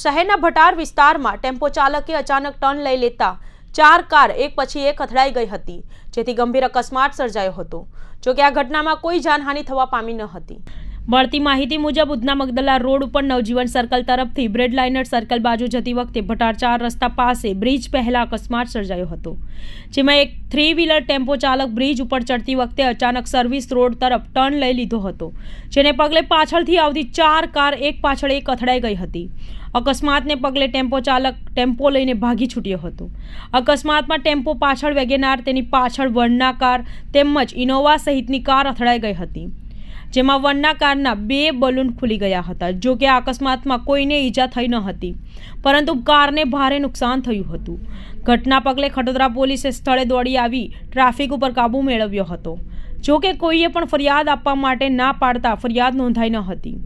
શહેરના ભટાર વિસ્તારમાં ટેમ્પો ચાલકે અચાનક ટર્ન લઈ લેતા 4 કાર એક પછી એક અથડાઈ ગઈ હતી, જેથી ગંભીર અકસ્માત સર્જાયો હતો। જો કે આ ઘટનામાં કોઈ જાનહાનિ થવા પામી ન હતી। મળતી માહિતી મુજબ ઉધના મગદલા રોડ ઉપર નવજીવન સર્કલ તરફથી બ્રેડ લાઇનર સર્કલ બાજુ જતી વખતે ભટાર 4 રસ્તા પાસે બ્રિજ પહેલા અકસ્માત સર્જાયો હતો, જેમાં એક 3 વ્હીલર ટેમ્પો ચાલક બ્રિજ ઉપર ચડતી વખતે અચાનક સર્વિસ રોડ તરફ ટર્ન લઈ લીધો હતો, જેને પગલે પાછળથી આવતી 4 કાર એક પાછળ એક અથડાઈ ગઈ હતી। અકસ્માતને પગલે ટેમ્પો ચાલક ટેમ્પો લઈને ભાગી છૂટ્યો હતો। અકસ્માતમાં ટેમ્પો પાછળ વેગેનાર, તેની પાછળ વર્ના કાર તેમજ ઇનોવા સહિતની કાર અથડાઈ ગઈ હતી, જેમાં વર્ના કારના 2 બલૂન ખુલી ગયા હતા। જો કે આ અકસ્માતમાં કોઈને ઈજા થઈ ન હતી, પરંતુ કારને ભારે નુકસાન થયું હતું। ઘટના પગલે ખટોદરા પોલીસે સ્થળે દોડી આવી ટ્રાફિક ઉપર કાબૂ મેળવ્યો હતો। જો કે કોઈએ પણ ફરિયાદ આપવા માટે ના પાડતા ફરિયાદ નોંધાઈ ન હતી।